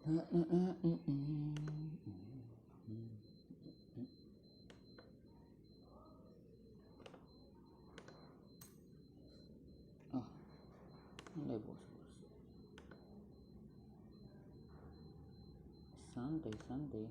Oh, ini bos. Santai.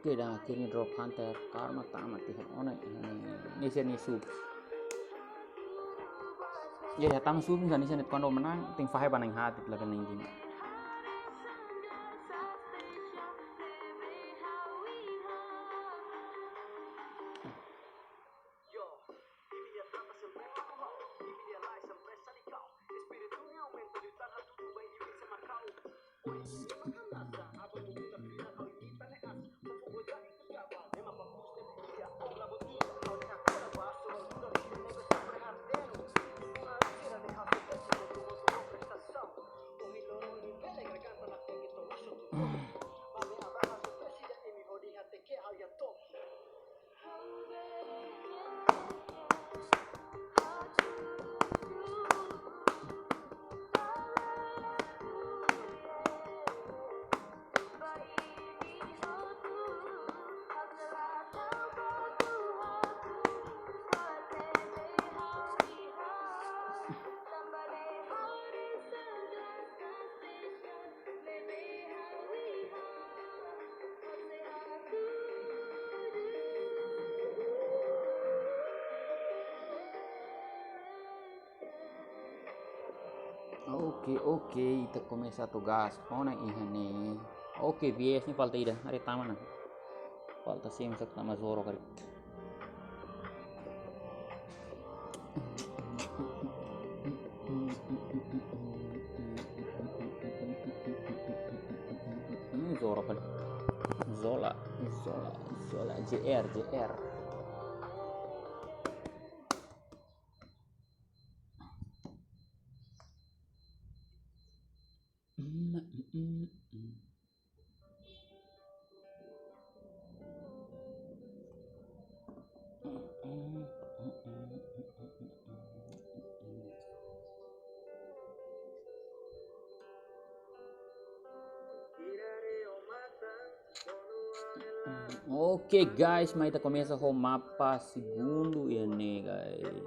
Oke, dan akhirnya drop hunter karma tamat ya. Ini sih sub. Ya datang sub kan ini kondo menang ting fahe banang hati lah kan ini. Oke, kita começa a gas. Ona ihane. Oke, bias ni falta ida. Hari taman. Falta sim sak tama zoro kari. Zoro kari. Zola, JR. Oke guys, mas kita começa com o mapa segundo ini guys.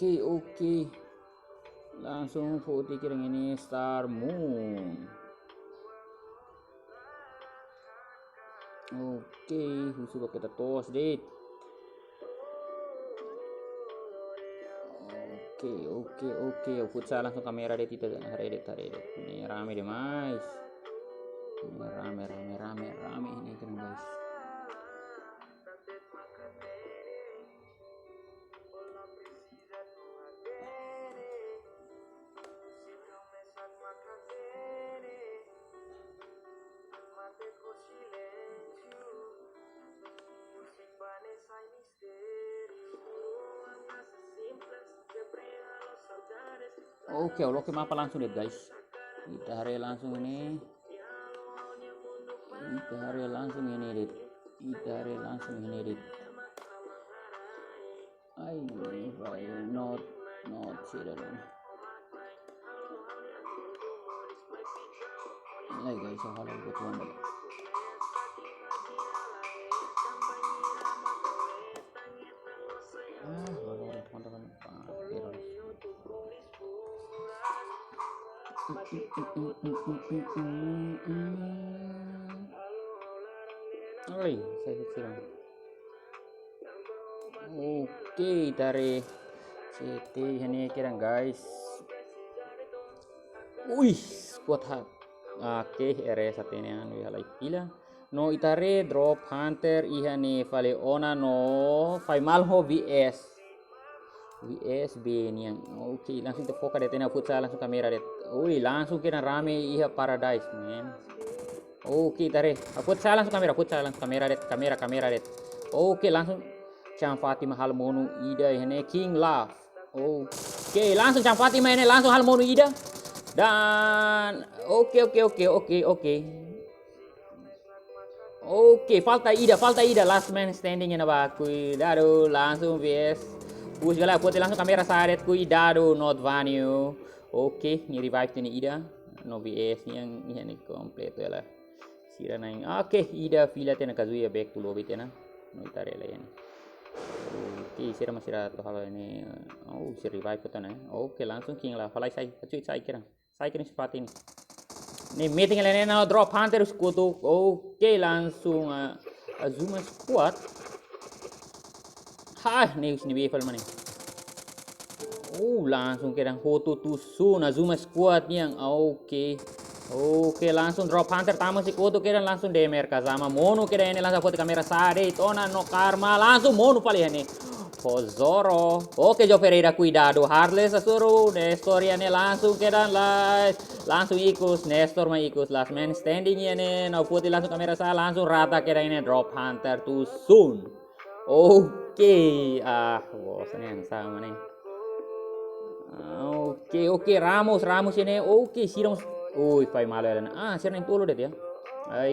Oke. Langsung putih kiring ini Star Moon. Oke, sudah kita tos deh. Oke. Futsal langsung kamera deh kita haredet. Ini rame deh guys. Ini rame ini kan guys. Oke, mapa langsung deh guys. Kita hari langsung ini. Kita hari langsung ini deh. I not share it. Like guys, so how about one? Oke, dari CT ini kira guys. Wih, squad hak. Oke, RS ini anu ya like pila. No itare drop hunter ihani fale ona no Faimalho VS B niang. Oke, langsung kita fokus deh tena futsal langsung kamera deh. Wih, langsung kira rame iha paradise man. Oke, tare. Futsal langsung kamera deh. Kamera deh. Oke, langsung Cam Fatima Halmonu Ida ini King Love. Oke, langsung Cam Fatima ini langsung Halmonu Ida. Dan oke. Oke, falta Ida last man standing in baku. Dado langsung VS. Push gala putih langsung kamera saret kui Dado not Vanio. Oke, ini revive ini Ida. No VS yang ini komplit lah. Sira naing. Oke, Ida fila tena Kazuya back to lobby tena. No itare lah ini. Oke, sira masih rata hal ini. Si revive tena. Oke, langsung King lah. Falai saya kira seperti ini. Nih meeting lainnya now drop hunter skutu. Oke, langsung Azuma squad. Nih sini level mana? Langsung kira foto tusun Azuma squad yang oke, langsung drop hunter tamu si kutu kira langsung demer Kazama Mono kira ini langsung foto kamera sade tona no karma langsung Mono pali ini. Pozoro. Oke, Jo Ferreira cuidado. Harles asuru. Nestor ini langsung kira langsung ikut. Nestor mah ikut. Last man standing ini. Now putih langsung kamera saya langsung rata kira ini drop hunter too soon. Oke. Bosan yang sama nih. Oke. Ramos ini. Oke, Sirong. Fai malo ya. Sirong yang tulu deh ya.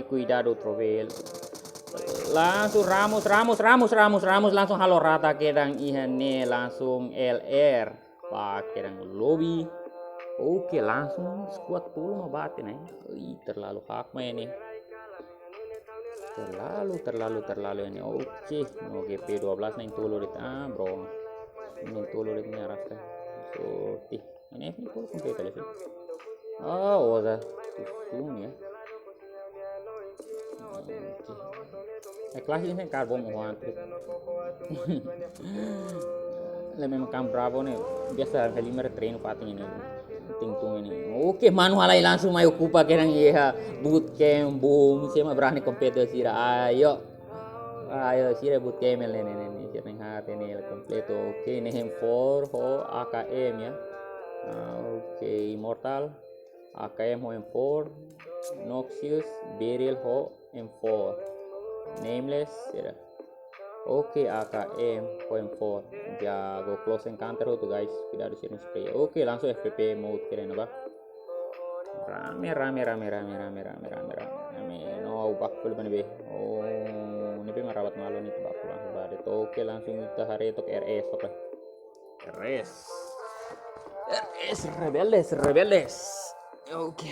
Cuidado Trovel. Langsung Ramos langsung halo rata kedang ihane langsung LR pak kedang lobby. Oke, langsung squad tulu batin terlalu hak main ini terlalu ini. Oke, no GP 12 nih tulu dit bro ini tulu dit nyarasta so ini tulu komplit kali sih. Udah tusun ya. Kelas ini karbon mohon memang kam bravo nih biasa kalimer train pating ini tingtung ini. Oke, manual ay langsung may ocupa kerang iya bootcamp boom siya berani kompetisi ayo sira bootcamp ini siya nang hati ini kompleto. Oke, name 4 ho AKM ya. Oke, Immortal AKM ho M4 Noxious Beryl ho M4 Nameless ya. Oke, AKM point 4 jago close encounter tuh guys, tidak ada sini spray. Oke, langsung FPP mode keren apa? Rame. No bakul ban be. Ini be merawat malu nih bakul langsung balik. Oke, langsung kita hari itu RS oke. RS rebeldes. Oke.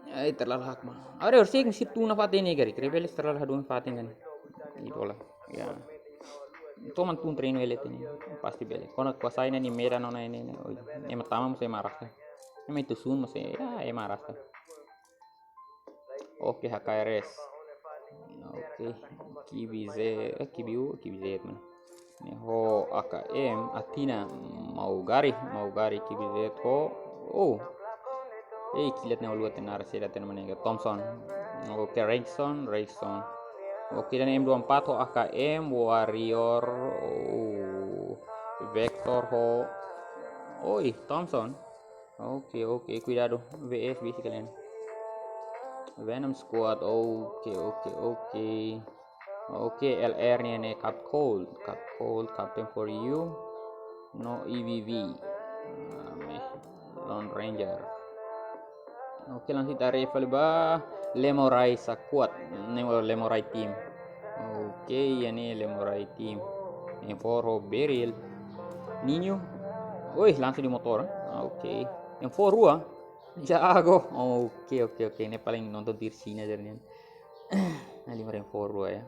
Terlalu hak mah. Ada orang sih tuna fatin ini gari. Rebeldes terlalu haduan fatin kan. Itulah ya toman tun train welet ini pasti bele kono kuasaina ni mera nona ini tama masih marah kan itu sun masih marah kan. Oke, HKRS Oke, Kibi Z man. Ini ho AKM Athena Maugari Kibi Z ho. Oh, kilat na uluat na rasida tin man Thompson. Oke, Rexon. Oke, dan M24 ho AKM Warrior. Oh, Vector ho. Oi, Thompson. Oke, cuidado. VS bisi kalian. Venom Squad. Oke, LR nih Cap Cold, Captain for you. No EVV. Lone Ranger. Oke, langsung kita rival ba Lemorai Squad, Lemorai team. Oke, ini Lemorai team. Ini for Beryl. Ninyo. Wih, langsung di motor. Oke. Yang for Rua. Jago. Oke. Ini paling nonton Tirsina dari ini. Nah, 5 yang for Rua ya.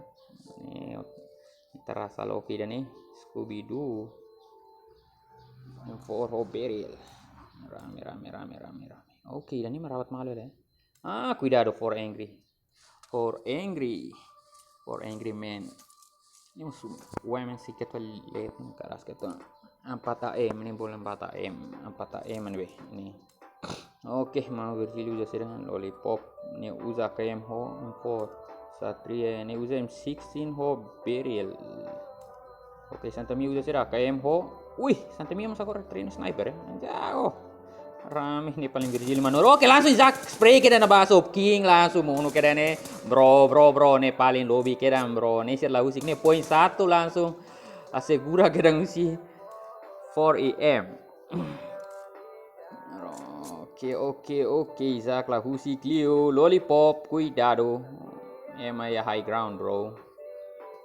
Ini terasa Loki dan nih Scooby Doo. Yang for Beryl. Rame. Oke, dan ini merawat malu ya. Cuidado for angry man. Ini musuh women sih kita lihat keras kita. 4AM ini boleh 4AM ini. Oke, mau berfilm udah sedang lollipop. Ini uza KM ho 4 Satria. Ini uza M16 ho Beryl. Oke, Santami udah sedang KM ho. Wih, Santami masa kau trainer sniper ya. Jauh. Rame nih paling Virgil Manur. Oke, langsung Zack spray kita na baso King langsung mau kita nih. Bro nih paling lobby kita bro. Nih sih usik nih poin 1 langsung. Asegura kita ngisi 4 AM. Oke, Zack lah husi Clio, lollipop, cuidado. Emang ya high ground bro.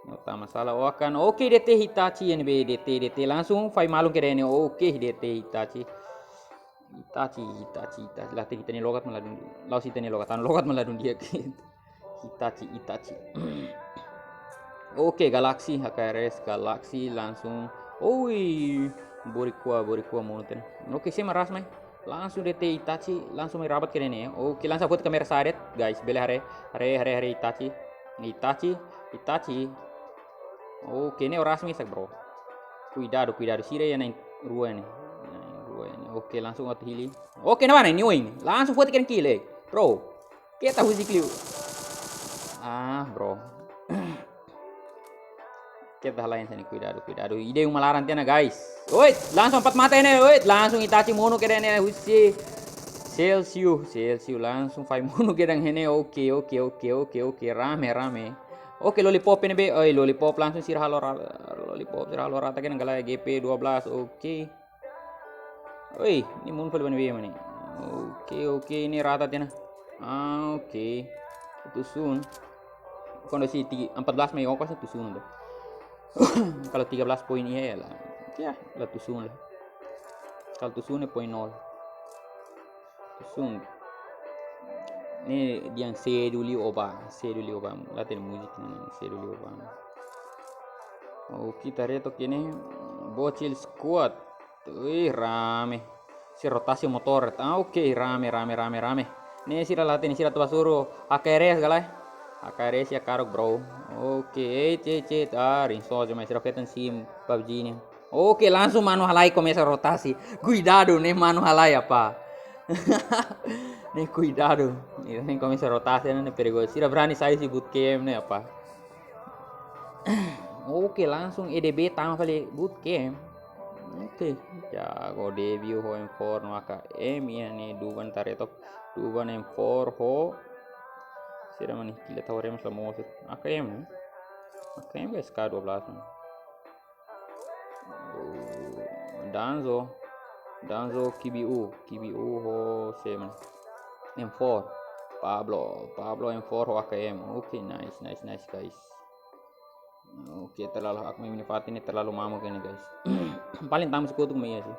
Nota masalah akan. Oke, DT Hitachi NB DT langsung 5 malung kira ini. Oke, DT Hitachi. Lah kita ni logat meladun. Laos kita ni logat meladun dia. Hitachi. Oke, Galaxy HKRS Galaxy langsung. Oi, Borikua mountain. Oke, saya maras mai. Langsung DT Itachi langsung mai rabat kira ini ya. Oke, langsung buat kamera sadet guys. Bela hare Itachi. Oke, ini rasmi sak bro. Cuidado sire ya naik rua ini. Oke, langsung out hili. Oke, mana ini wing? Langsung buat ikan kile. Bro. Kita husi kliu. Bro. Kita halain sini cuidado. Ide yang melarang tiana guys. Woi, langsung 4 mata ini. Woi, langsung Itachi mono kira ini husi. Celsius langsung 5 mono kira ini. Oke. Rame. Oke, lollipop ini be. Oi, lollipop langsung sirah rata kan galaya GP 12. Oke. Oi, ini muncul ban be mana? Oke, ini rata tiana. Oke. Itu sun. Kondisi 14 Mei ongkos itu sun tuh. Kalau 13 poin ya lah. Ya, lah tusun lah. Kalau tusun poin 0. Tusun. Ini dia seduli oba. Latihan musik ini seduli oba. Kita reto kini bocil squad. Wih, rame. Si rotasi motor. Oke, rame. Nih sira latihan sira tuh suruh. AKRS galai. AKRS ya karok bro. Oke, rinso aja mas roketan sim PUBG ini. Oke, langsung manu halai começa rotasi. Cuidado nih manu halai apa. Nih cuidado. Ini começa rotasi nih perigoso. Sira berani saya si bootcamp nih apa. Oke, langsung EDB tama kali bootcamp. Oke, jago debut ho M4 maka ya nih duban taretok duban M4 ho. Sira mani kila tawarem selama waktu AKM guys K12 Danzo KBU ho semen M4 Pablo M4 ho AKM. Oke, nice guys. Oke, terlalu aku menifat ini terlalu mamuk ini guys. Paling tamu sekutu ya sih.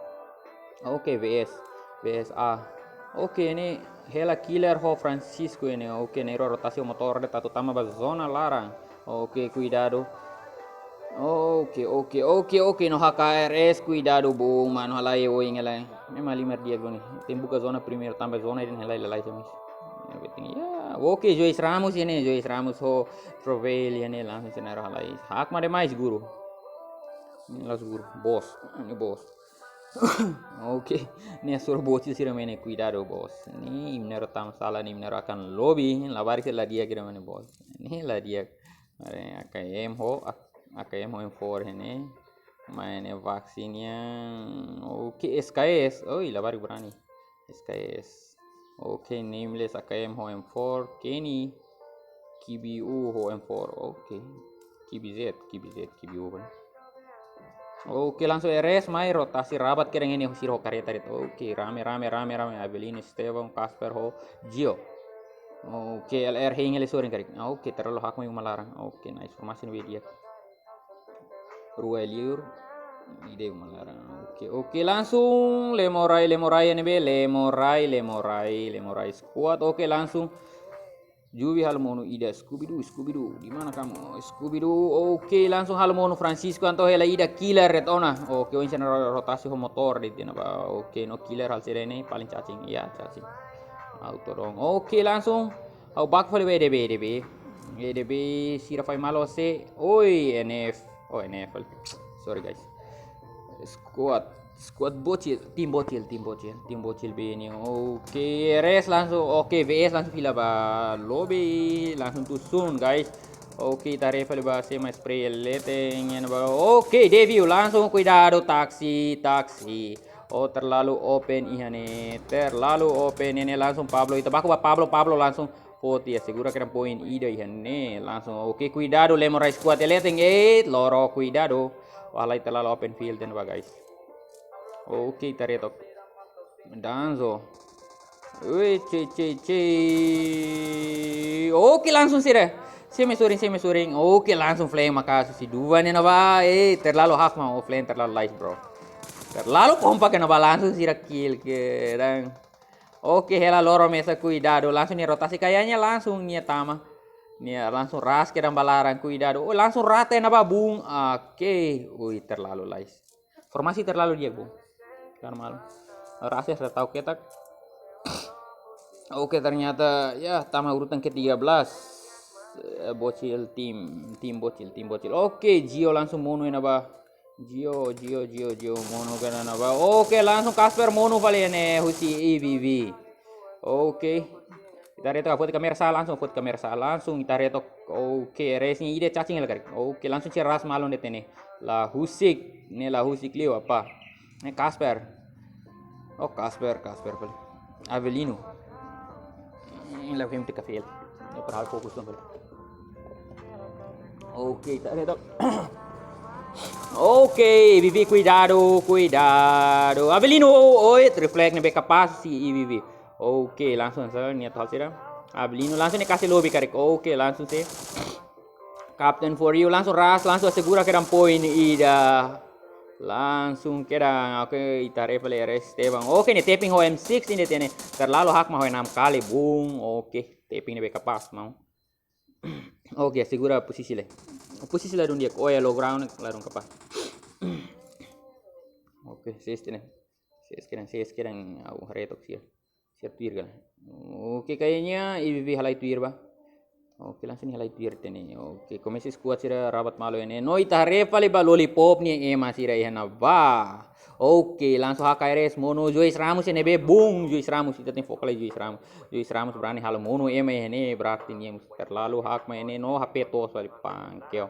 Oke, VSA. Oke, ini Hela Killer ho Francisco ini. Oke, nero rotasi motor de tatu tama zona larang. Oke, cuidado. Oke. No HKRS cuidado bung mano halai oing halai. Memang limer dia goni. Tembuka zona primeiro tambah zona ini halai lalai semis. Ya Oke, Joyce Ramos ini, Joyce Ramos ho Trovel ini langsung senar halai. Hak made mais guru. Ini langsung guru, bos. Ini bos. Oke, ini suruh bocil sih ramai cuidado bos. Ini minero tam salah nih minero akan lobby. Labar sih lah dia kira mana bos. Ini lah dia. Mare AKM ho M4 ini. Main vaksinnya. Oke, SKS. Oh, labar berani. SKS. Oke, nameless AKM ho M4. Kenny. KBU ho M4. Oke. KBU. Oke, langsung RS mai rotasi rabat kira ini siro kareta itu. Oke, rame Avelino Esteban Casper ho Gio. Oke, LR hingga lesorin karik. Oke, terlalu hak mau melarang. Oke, nice formasi nih dia. Rueliur ide melarang. Oke, langsung Lemorai ini be Lemorai squad. Oke, langsung Juvi Halmono Ida Scooby-Doo di mana kamu Scooby-Doo. Oke, langsung Halmono Francisco Anto hela Ida killer red ona. Oke, ini rotasi motor di tina ba. Oke, no killer hal ini paling cacing. Iya, cacing. Auto dong. Oke, langsung back for EDB Sirafai Malo se. Oi, NF. Oh, NF. Sorry guys. Squad bocil, tim bocil B ini. Oke, res langsung. Oke, VS langsung fila ba lobby langsung tusun guys. Oke, tarik ba sema spray leteng ba. Oke, debut langsung cuidado taksi. Oh, terlalu open ini langsung Pablo itu baku Pablo langsung Poti ya segura kira poin ida ini langsung. Oke, cuidado Lemorai squad leteng loro cuidado. Walai terlalu open field dan ba guys. Oke, taretok Danzo. Oke, langsung sih deh. Semi suring. Oke, langsung flame maka si dua nih naba. Terlalu hak mau flame terlalu light bro. Terlalu kompak naba langsung sih kill kerang. Oke, hela loro mesa cuidado langsung nih rotasi kayaknya langsung nih tama. Nih langsung ras kira balaran cuidado. Oh, langsung rata naba bung. Oke, terlalu light. Formasi terlalu dia bung. Kan malu rasa saya tahu ketak. Oke, ternyata ya tama urutan ke-13 bocil tim bocil. Oke, Gio langsung mono naba. Gio mono kana naba. Oke, langsung Casper mono kali ini husi EVV. Oke, kita reto buat kamera langsung kita reto. Oke, race-nya ide cacing lah. Oke, langsung ceras malon det ini la husik liu apa. Ini Casper. Oh, Casper balik. Avelino. Ini lah film tika fail. Ini perhal fokus dong balik. Oke, kita lihat. Oke, Vivi cuidado. Avelino, reflect nih backup pas si Vivi. Oke, langsung saya niat hal sih. Avelino langsung dikasih lobby karik. Oke, langsung sih. Captain for you langsung langsung segura kira poin ida. Langsung kira oke itare Esteban. Oke, nih tapping ho M6 ini tene terlalu hak mau 6 kali bung. Oke, tapping ini backup pas mau. Oke, segura posisi lah dun dia. Oh ya low ground larung kapal. Oke, sekarang aku retok sih. Siap tuir kan. Oke, kayaknya IBB halai tuir ba. Oke, langsung halai tuir tene. Oke, komisi squad sira rabat malo ini. No itare pali ba lollipop nih masih raya ba. Oke, langsung HKRS mono Joyce Ramos ini be bung Joyce Ramos itu tim vokal Joyce Ramos berani hal mono ini berarti nih terlalu hak main ini no HP tos balik pangkeo.